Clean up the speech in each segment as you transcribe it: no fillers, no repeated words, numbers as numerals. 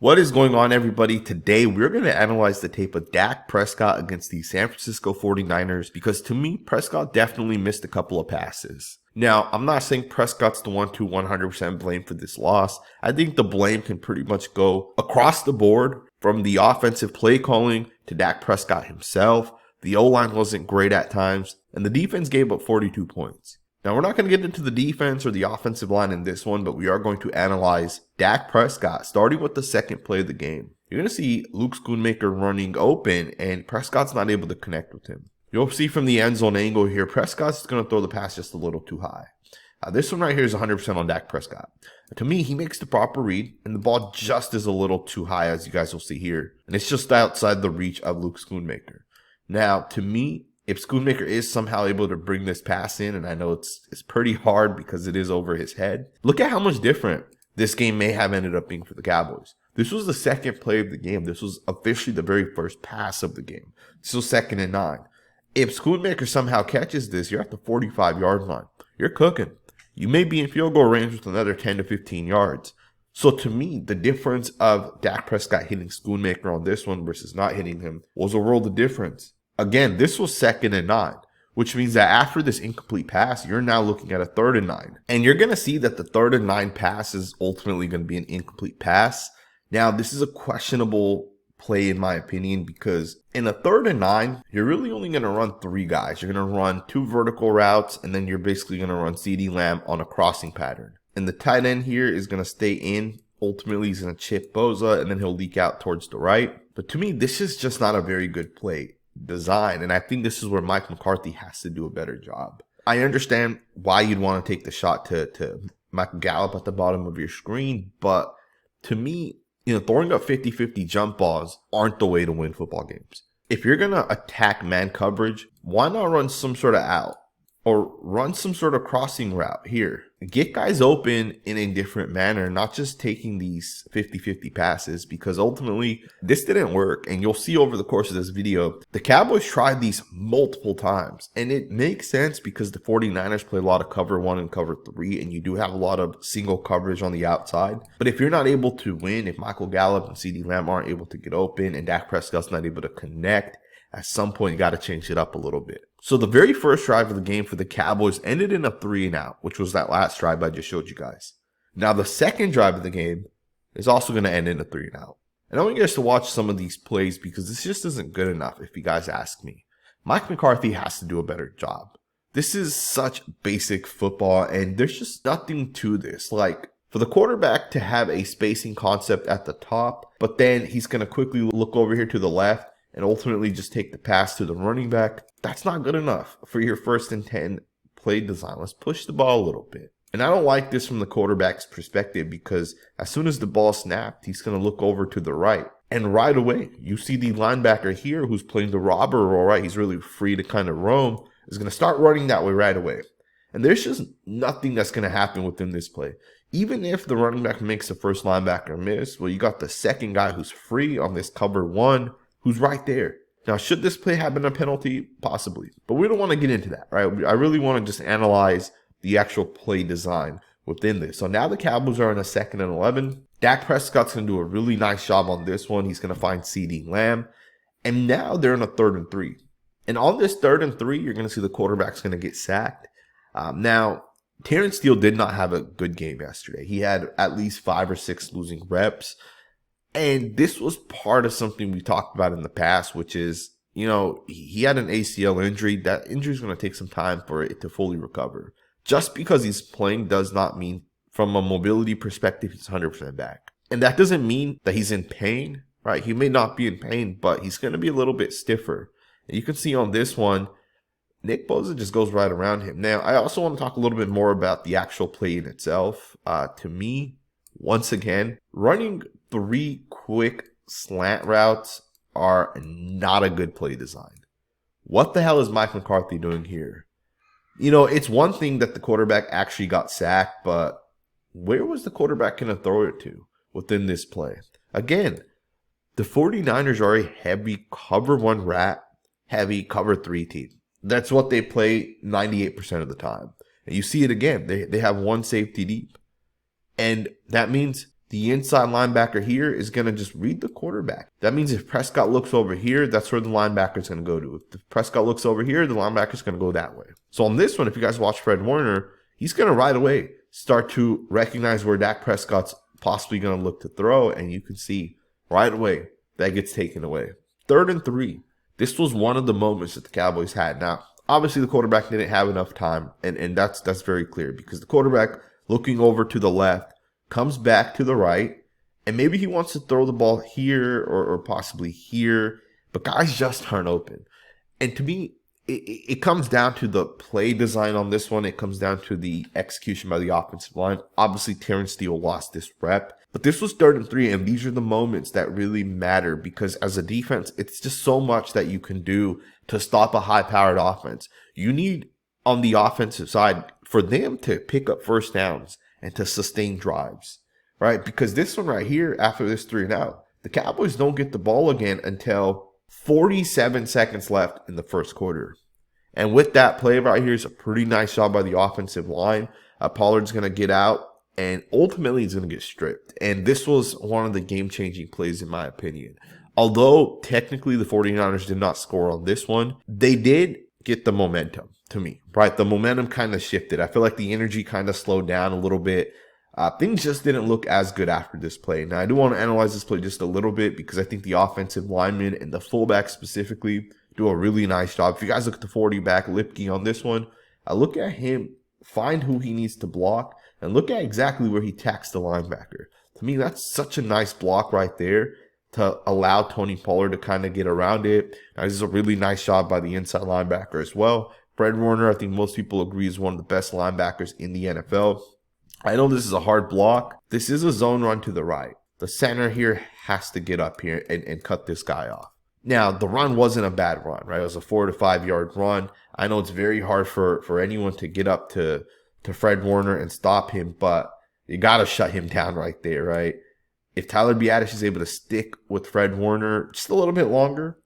What is going on, everybody? Today, we're going to analyze the tape of Dak Prescott against the San Francisco 49ers because to me, Prescott definitely missed a couple of passes. Now, I'm not saying Prescott's the one to 100% blame for this loss. I think the blame can pretty much go across the board from the offensive play calling to Dak Prescott himself. The O-line wasn't great at times, and the defense gave up 42 points. Now, we're not going to get into the defense or the offensive line in this one, but we are going to analyze Dak Prescott, starting with the second play of the game. You're going to see Luke Schoonmaker running open, and Prescott's not able to connect with him. You'll see from the end zone angle here, Prescott's going to throw the pass just a little too high. This one right here is 100% on Dak Prescott. To me, he makes the proper read, and the ball just is a little too high, as you guys will see here. And it's just outside the reach of Luke Schoonmaker. Now, to me, if Schoonmaker is somehow able to bring this pass in, and I know it's pretty hard because it is over his head, look at how much different this game may have ended up being for the Cowboys. This was the second play of the game. This was officially the very first pass of the game. This was 2nd and 9. If Schoonmaker somehow catches this, you're at the 45-yard line. You're cooking. You may be in field goal range with another 10 to 15 yards. So to me, the difference of Dak Prescott hitting Schoonmaker on this one versus not hitting him was a world of difference. Again, this was 2nd and 9, which means that after this incomplete pass, you're now looking at a 3rd and 9. And you're going to see that the 3rd and 9 pass is ultimately going to be an incomplete pass. Now, this is a questionable play in my opinion because in a 3rd and 9, you're really only going to run 3 guys. You're going to run 2 vertical routes, and then you're basically going to run CeeDee Lamb on a crossing pattern. And the tight end here is going to stay in. Ultimately, he's going to chip Boza, and then he'll leak out towards the right. But to me, this is just not a very good play design, and I think this is where Mike McCarthy has to do a better job. I understand why you'd want to take the shot to Michael Gallup at the bottom of your screen, but to me, throwing up 50-50 jump balls aren't the way to win football games. If you're going to attack man coverage, why not run some sort of out or run some sort of crossing route here? Get guys open in a different manner, not just taking these 50-50 passes, because ultimately this didn't work. And you'll see over the course of this video, the Cowboys tried these multiple times. And it makes sense because the 49ers play a lot of cover 1 and cover 3, and you do have a lot of single coverage on the outside. But if you're not able to win, if Michael Gallup and CeeDee Lamb aren't able to get open and Dak Prescott's not able to connect, at some point you got to change it up a little bit. So the very first drive of the game for the Cowboys ended in a 3 and out, which was that last drive I just showed you guys. Now the second drive of the game is also going to end in a 3 and out. And I want you guys to watch some of these plays because this just isn't good enough if you guys ask me. Mike McCarthy has to do a better job. This is such basic football and there's just nothing to this. Like for the quarterback to have a spacing concept at the top, but then he's going to quickly look over here to the left and ultimately just take the pass to the running back. That's not good enough for your 1st and 10 play design. Let's push the ball a little bit. And I don't like this from the quarterback's perspective because as soon as the ball snapped, he's going to look over to the right. And right away, you see the linebacker here who's playing the robber role, right? He's really free to kind of roam, is going to start running that way right away. And there's just nothing that's going to happen within this play. Even if the running back makes the first linebacker miss, well, you got the second guy who's free on this cover 1. Who's right there. Now, should this play have been a penalty? Possibly. But we don't want to get into that, right? I really want to just analyze the actual play design within this. So now the Cowboys are in a 2nd and 11. Dak Prescott's going to do a really nice job on this one. He's going to find CeeDee Lamb. And now they're in a 3rd and 3. And on this 3rd and 3, you're going to see the quarterback's going to get sacked. Now, Terrence Steele did not have a good game yesterday. He had at least 5 or 6 losing reps. And this was part of something we talked about in the past, which is, he had an ACL injury. That injury is going to take some time for it to fully recover. Just because he's playing does not mean from a mobility perspective, he's 100% back. And that doesn't mean that he's in pain, right? He may not be in pain, but he's going to be a little bit stiffer. And you can see on this one, Nick Bosa just goes right around him. Now, I also want to talk a little bit more about the actual play in itself. To me, once again, running 3 quick slant routes are not a good play design. What the hell is Mike McCarthy doing here? It's one thing that the quarterback actually got sacked, but where was the quarterback going to throw it to within this play? Again, the 49ers are a heavy cover 1 rat, heavy cover 3 team. That's what they play 98% of the time. And you see it again. They have 1 safety deep. And that means the inside linebacker here is going to just read the quarterback. That means if Prescott looks over here, that's where the linebacker is going to go to. If Prescott looks over here, the linebacker is going to go that way. So on this one, if you guys watch Fred Warner, he's going to right away start to recognize where Dak Prescott's possibly going to look to throw, and you can see right away that gets taken away. 3rd and 3. This was one of the moments that the Cowboys had. Now, obviously the quarterback didn't have enough time, and that's very clear because the quarterback looking over to the left comes back to the right, and maybe he wants to throw the ball here or possibly here, but guys just aren't open. And to me, it comes down to the play design on this one. It comes down to the execution by the offensive line. Obviously, Terrence Steele lost this rep, but this was 3rd and 3, and these are the moments that really matter because as a defense, it's just so much that you can do to stop a high-powered offense. You need, on the offensive side, for them to pick up first downs and to sustain drives, right? Because this one right here, after this 3 and out, the Cowboys don't get the ball again until 47 seconds left in the first quarter. And with that play right here is a pretty nice job by the offensive line. Pollard's going to get out, and ultimately he's going to get stripped. And this was one of the game-changing plays in my opinion. Although technically the 49ers did not score on this one, they did get the momentum to me, right? The momentum kind of shifted. I feel like the energy kind of slowed down a little bit. Things just didn't look as good after this play. Now, I do want to analyze this play just a little bit because I think the offensive linemen and the fullback specifically do a really nice job. If you guys look at the 40 back, Lipke on this one, I look at him, find who he needs to block, and look at exactly where he tacks the linebacker. To me, that's such a nice block right there to allow Tony Pollard to kind of get around it. Now, this is a really nice job by the inside linebacker as well. Fred Warner, I think most people agree, is one of the best linebackers in the NFL. I know this is a hard block. This is a zone run to the right. The center here has to get up here and cut this guy off. Now, the run wasn't a bad run, right? It was a 4 to 5 yard run. I know it's very hard for anyone to get up to Fred Warner and stop him, but you got to shut him down right there, right? If Tyler Biadasz is able to stick with Fred Warner just a little bit longer,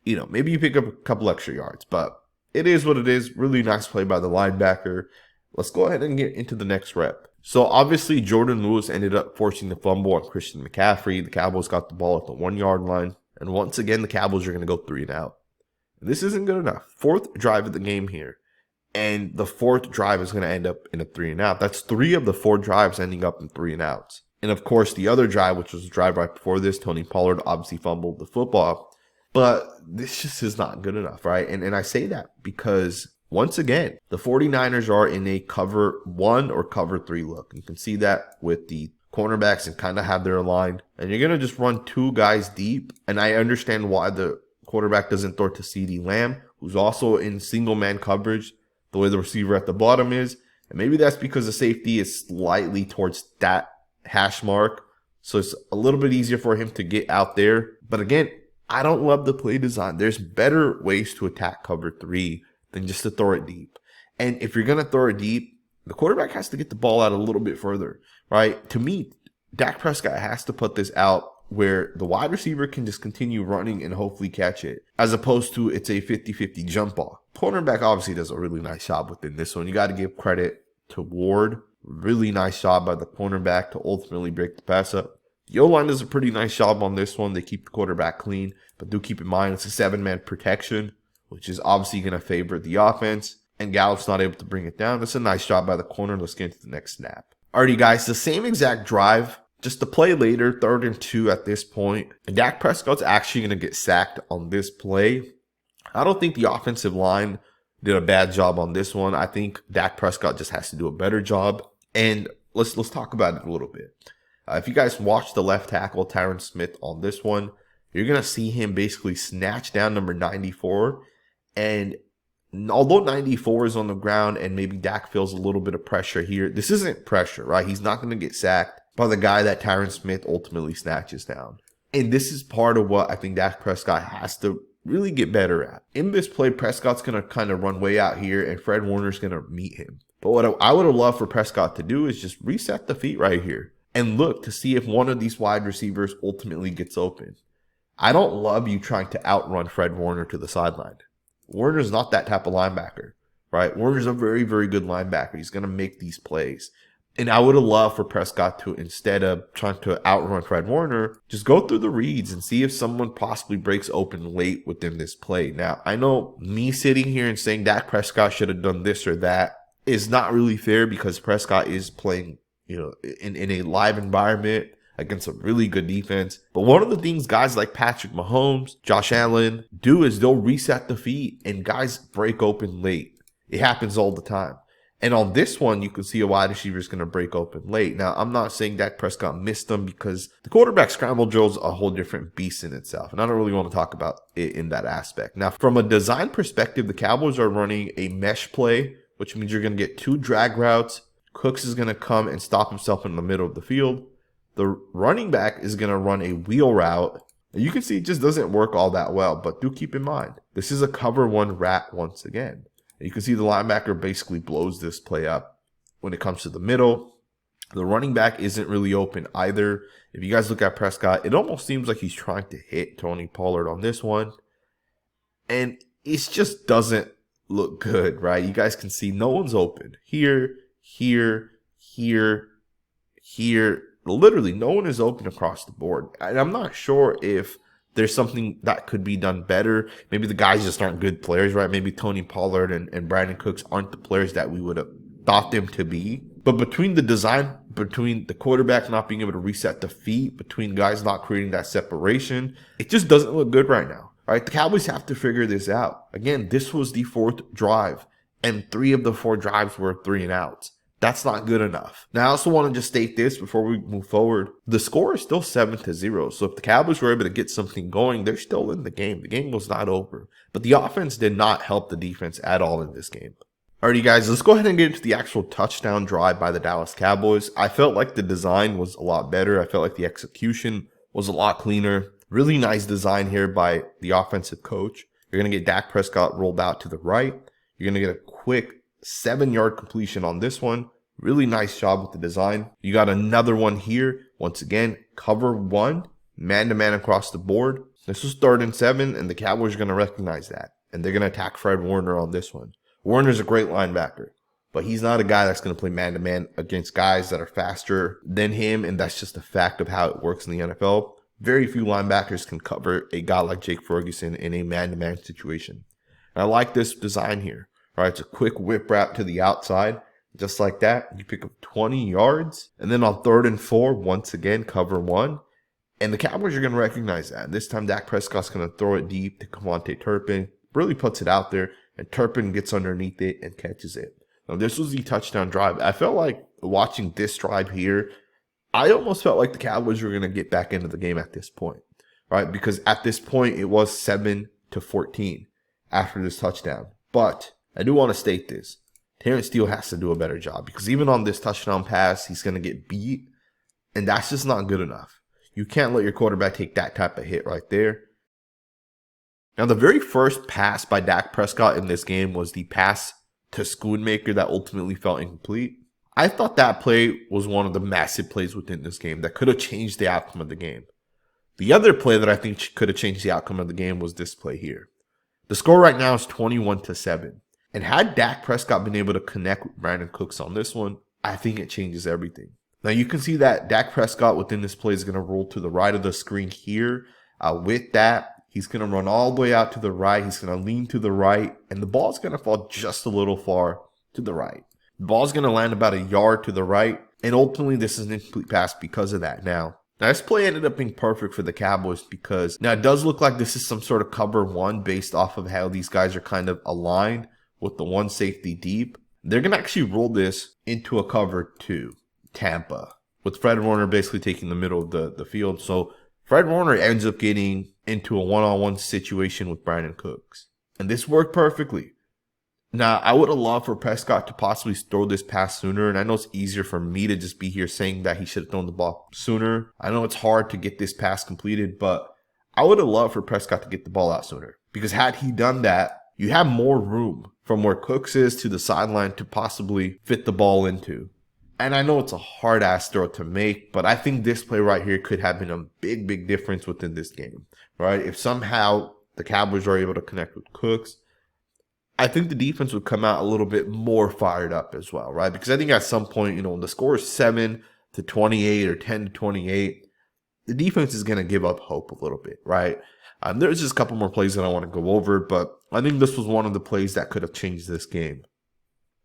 maybe you pick up a couple extra yards, but it is what it is. Really nice play by the linebacker. Let's go ahead and get into the next rep. So obviously Jordan Lewis ended up forcing the fumble on Christian McCaffrey. The Cowboys got the ball at the 1 yard line. And once again, the Cowboys are going to go 3 and out. This isn't good enough. 4th drive of the game here. And the 4th drive is going to end up in a 3 and out. That's 3 of the 4 drives ending up in 3 and outs. And of course, the other drive, which was the drive right before this, Tony Pollard obviously fumbled the football. But this just is not good enough, right? And I say that because, once again, the 49ers are in a cover 1 or cover 3 look. You can see that with the cornerbacks and kind of have their line. And you're going to just run 2 guys deep. And I understand why the quarterback doesn't throw to CeeDee Lamb, who's also in single-man coverage, the way the receiver at the bottom is. And maybe that's because the safety is slightly towards that hash mark. So it's a little bit easier for him to get out there. But again, I don't love the play design. There's better ways to attack cover 3 than just to throw it deep. And if you're going to throw it deep, the quarterback has to get the ball out a little bit further, right? To me, Dak Prescott has to put this out where the wide receiver can just continue running and hopefully catch it, as opposed to it's a 50-50 jump ball. Cornerback obviously does a really nice job within this one. You got to give credit to Ward. Really nice job by the cornerback to ultimately break the pass up. The O-line does a pretty nice job on this one. They keep the quarterback clean, but do keep in mind it's a 7-man protection, which is obviously going to favor the offense. And Gallup's not able to bring it down. That's a nice job by the corner. Let's get into the next snap. Alrighty, guys, the same exact drive, just a play later, 3rd and 2 at this point. And Dak Prescott's actually going to get sacked on this play. I don't think the offensive line did a bad job on this one. I think Dak Prescott just has to do a better job. And let's talk about it a little bit. If you guys watch the left tackle, Tyron Smith, on this one, you're going to see him basically snatch down number 94. And although 94 is on the ground and maybe Dak feels a little bit of pressure here, this isn't pressure, right? He's not going to get sacked by the guy that Tyron Smith ultimately snatches down. And this is part of what I think Dak Prescott has to really get better at. In this play, Prescott's going to kind of run way out here and Fred Warner's going to meet him. But what I would have loved for Prescott to do is just reset the feet right here and look to see if one of these wide receivers ultimately gets open. I don't love you trying to outrun Fred Warner to the sideline. Warner's not that type of linebacker, right? Warner's a very, very good linebacker. He's going to make these plays. And I would have loved for Prescott to, instead of trying to outrun Fred Warner, just go through the reads and see if someone possibly breaks open late within this play. Now, I know me sitting here and saying Dak Prescott should have done this or that is not really fair because Prescott is playing, in a live environment against a really good defense. But one of the things guys like Patrick Mahomes, Josh Allen do is they'll reset the feet and guys break open late. It happens all the time. And on this one, you can see a wide receiver is going to break open late. Now, I'm not saying Dak Prescott missed them because the quarterback scramble drill is a whole different beast in itself. And I don't really want to talk about it in that aspect. Now, from a design perspective, the Cowboys are running a mesh play, which means you're going to get 2 drag routes. Cooks is going to come and stop himself in the middle of the field. The running back is going to run a wheel route. And you can see it just doesn't work all that well, but do keep in mind, this is a cover 1 rat once again. You can see the linebacker basically blows this play up when it comes to the middle. The running back isn't really open either. If you guys look at Prescott, it almost seems like he's trying to hit Tony Pollard on this one. And it just doesn't look good, right? You guys can see no one's open. Here. Literally, no one is open across the board. And I'm not sure if there's something that could be done better. Maybe the guys just aren't good players, right? Maybe Tony Pollard and Brandon Cooks aren't the players that we would have thought them to be. But between the design, between the quarterback not being able to reset the feet, between guys not creating that separation, it just doesn't look good right now. All right, the Cowboys have to figure this out. Again, this was the 4th drive, and 3 of the 4 drives were 3 and outs. That's not good enough. Now, I also want to just state this before we move forward. The score is still 7-0. So if the Cowboys were able to get something going, they're still in the game. The game was not over. But the offense did not help the defense at all in this game. Alrighty, guys, let's go ahead and get into the actual touchdown drive by the Dallas Cowboys. I felt like the design was a lot better. I felt like the execution was a lot cleaner. Really nice design here by the offensive coach. You're going to get Dak Prescott rolled out to the right. You're going to get a quick 7-yard completion on this one. Really nice job with the design. You got another one here. Once again, cover 1, man-to-man across the board. This was 3rd and 7, and the Cowboys are going to recognize that. And they're going to attack Fred Warner on this one. Warner's a great linebacker, but he's not a guy that's going to play man-to-man against guys that are faster than him, and that's just a fact of how it works in the NFL. Very few linebackers can cover a guy like Jake Ferguson in a man-to-man situation. And I like this design here. All right, it's a quick whip wrap to the outside. Just like that, you pick up 20 yards. And then on 3rd and 4, once again, cover 1. And the Cowboys are going to recognize that. This time, Dak Prescott's going to throw it deep to Kevontae Turpin. Really puts it out there. And Turpin gets underneath it and catches it. Now, this was the touchdown drive. I felt like watching this drive here, I almost felt like the Cowboys were going to get back into the game at this point. Right? Because at this point, it was 7-14 after this touchdown. But I do want to state this. Terrence Steele has to do a better job because even on this touchdown pass, he's going to get beat, and that's just not good enough. You can't let your quarterback take that type of hit right there. Now, the very first pass by Dak Prescott in this game was the pass to Schoonmaker that ultimately fell incomplete. I thought that play was one of the massive plays within this game that could have changed the outcome of the game. The other play that I think could have changed the outcome of the game was this play here. The score right now is 21-7. And had Dak Prescott been able to connect with Brandon Cooks on this one, I think it changes everything. Now you can see that Dak Prescott within this play is going to roll to the right of the screen here. With that, he's going to run all the way out to the right. He's going to lean to the right, and the ball's going to fall just a little far to the right. The ball's going to land about a yard to the right, and ultimately this is an incomplete pass because of that. Now this play ended up being perfect for the Cowboys because now it does look like this is some sort of cover 1 based off of how these guys are kind of aligned with the 1 safety deep. They're going to actually roll this into a cover 2, Tampa, with Fred Warner basically taking the middle of the field. So Fred Warner ends up getting into a one-on-one situation with Brandon Cooks. And this worked perfectly. Now, I would have loved for Prescott to possibly throw this pass sooner. And I know it's easier for me to just be here saying that he should have thrown the ball sooner. I know it's hard to get this pass completed, but I would have loved for Prescott to get the ball out sooner. Because had he done that, you have more room from where Cooks is to the sideline to possibly fit the ball into. And I know it's a hard-ass throw to make, but I think this play right here could have been a big, big difference within this game, right? If somehow the Cowboys are able to connect with Cooks, I think the defense would come out a little bit more fired up as well, right? Because I think at some point, when the score is 7-28 or 10-28, the defense is going to give up hope a little bit, right? There's just a couple more plays that I want to go over, but I think this was one of the plays that could have changed this game.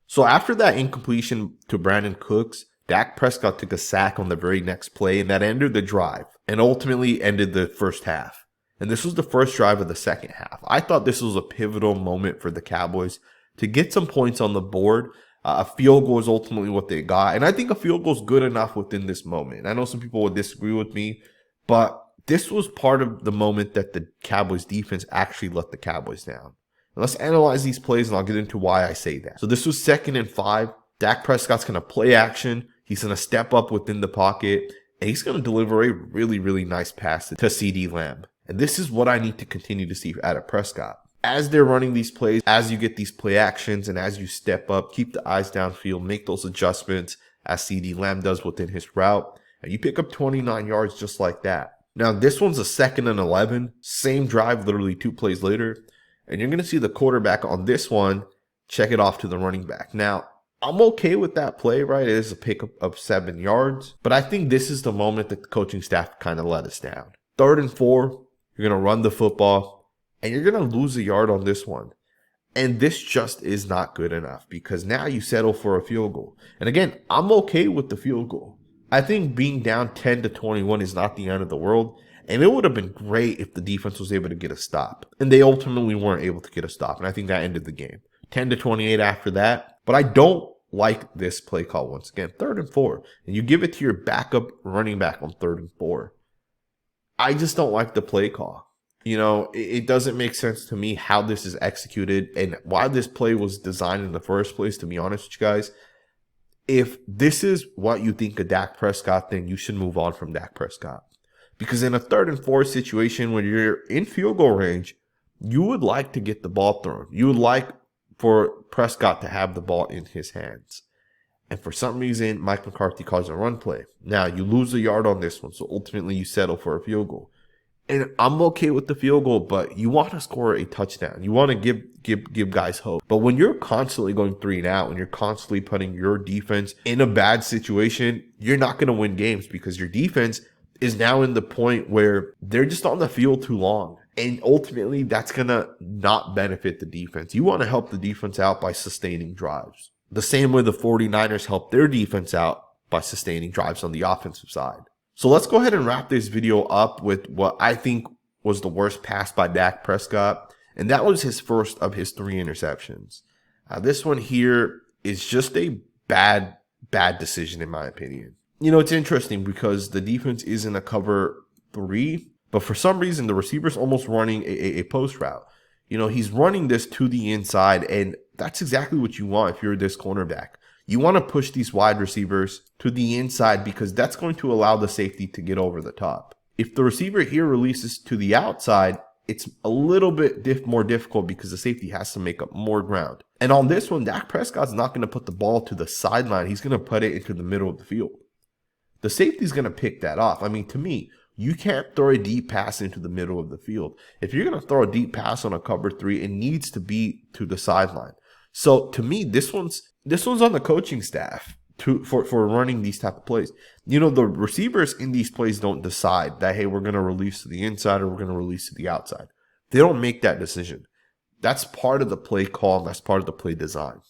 So after that incompletion to Brandon Cooks, Dak Prescott took a sack on the very next play, and that ended the drive and ultimately ended the first half. And this was the first drive of the second half. I thought this was a pivotal moment for the Cowboys to get some points on the board. A field goal is ultimately what they got. And I think a field goal is good enough within this moment. I know some people would disagree with me, but this was part of the moment that the Cowboys defense actually let the Cowboys down. And let's analyze these plays, and I'll get into why I say that. So this was 2nd and 5. Dak Prescott's going to play action. He's going to step up within the pocket, and he's going to deliver a really, really nice pass to CeeDee Lamb. And this is what I need to continue to see out of Prescott. As they're running these plays, as you get these play actions, and as you step up, keep the eyes downfield, make those adjustments as CeeDee Lamb does within his route, and you pick up 29 yards just like that. Now, this one's a 2nd and 11, same drive, literally 2 plays later, and you're going to see the quarterback on this one check it off to the running back. Now, I'm okay with that play, right? It is a pickup of 7 yards, but I think this is the moment that the coaching staff kind of let us down. 3rd and 4. You're going to run the football, and you're going to lose a yard on this one. And this just is not good enough because now you settle for a field goal. And again, I'm okay with the field goal. I think being down 10-21 is not the end of the world. And it would have been great if the defense was able to get a stop. And they ultimately weren't able to get a stop. And I think that ended the game. 10-28 after that. But I don't like this play call once again. 3rd and 4. And you give it to your backup running back on 3rd and 4. I just don't like the play call. It doesn't make sense to me how this is executed and why this play was designed in the first place, to be honest with you guys. If this is what you think of Dak Prescott, then you should move on from Dak Prescott. Because in a 3rd and 4 situation, when you're in field goal range, you would like to get the ball thrown. You would like for Prescott to have the ball in his hands. And for some reason, Mike McCarthy calls a run play. Now, you lose a yard on this one, so ultimately you settle for a field goal. And I'm okay with the field goal, but you want to score a touchdown. You want to give guys hope. But when you're constantly going 3 and out, when you're constantly putting your defense in a bad situation, you're not going to win games because your defense is now in the point where they're just on the field too long. And ultimately, that's going to not benefit the defense. You want to help the defense out by sustaining drives. The same way the 49ers helped their defense out by sustaining drives on the offensive side. So let's go ahead and wrap this video up with what I think was the worst pass by Dak Prescott. And that was his first of his 3 interceptions. This one here is just a bad decision in my opinion. It's interesting because the defense is in a cover 3, but for some reason the receiver's almost running a post route. He's running this to the inside, and that's exactly what you want if you're this cornerback. You want to push these wide receivers to the inside because that's going to allow the safety to get over the top. If the receiver here releases to the outside, it's a little bit more difficult because the safety has to make up more ground. And on this one, Dak Prescott's not going to put the ball to the sideline. He's going to put it into the middle of the field. The safety's going to pick that off. I mean, to me, you can't throw a deep pass into the middle of the field. If you're going to throw a deep pass on a cover 3, it needs to be to the sideline. So to me, this one's on the coaching staff for running these type of plays. The receivers in these plays don't decide that, hey, we're going to release to the inside or we're going to release to the outside. They don't make that decision. That's part of the play call, and that's part of the play design.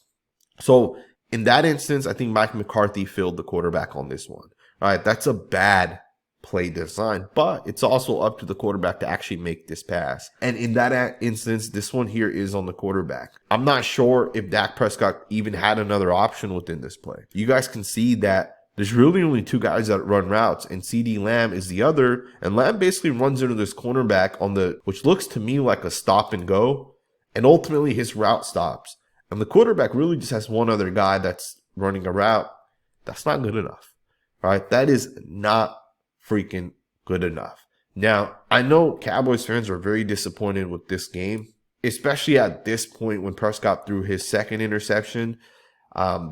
So in that instance, I think Mike McCarthy failed the quarterback on this one. All right, that's a bad play design, but it's also up to the quarterback to actually make this pass. And in that instance, this one here is on the quarterback. I'm not sure if Dak Prescott even had another option within this play. You guys can see that there's really only 2 guys that run routes, and CeeDee Lamb is the other. And Lamb basically runs into this cornerback which looks to me like a stop and go. And ultimately his route stops. And the quarterback really just has one other guy that's running a route. That's not good enough. All right, that is not freaking good enough. Now, I know Cowboys fans are very disappointed with this game, especially at this point when Prescott threw his 2nd interception.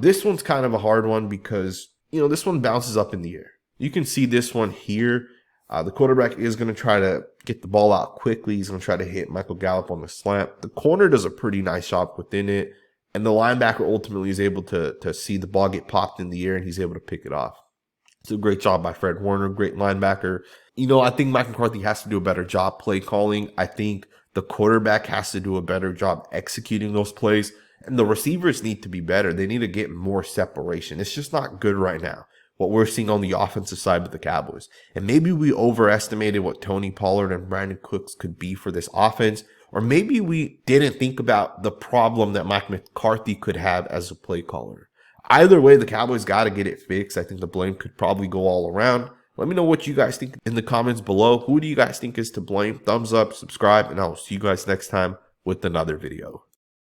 This one's kind of a hard one because, this one bounces up in the air. You can see this one here. The quarterback is going to try to get the ball out quickly. He's going to try to hit Michael Gallup on the slant. The corner does a pretty nice job within it. And the linebacker ultimately is able to see the ball get popped in the air, and he's able to pick it off. It's a great job by Fred Warner, great linebacker. I think Mike McCarthy has to do a better job play calling. I think the quarterback has to do a better job executing those plays. And the receivers need to be better. They need to get more separation. It's just not good right now, what we're seeing on the offensive side with the Cowboys. And maybe we overestimated what Tony Pollard and Brandon Cooks could be for this offense. Or maybe we didn't think about the problem that Mike McCarthy could have as a play caller. Either way, the Cowboys got to get it fixed. I think the blame could probably go all around. Let me know what you guys think in the comments below. Who do you guys think is to blame? Thumbs up, subscribe, and I'll see you guys next time with another video.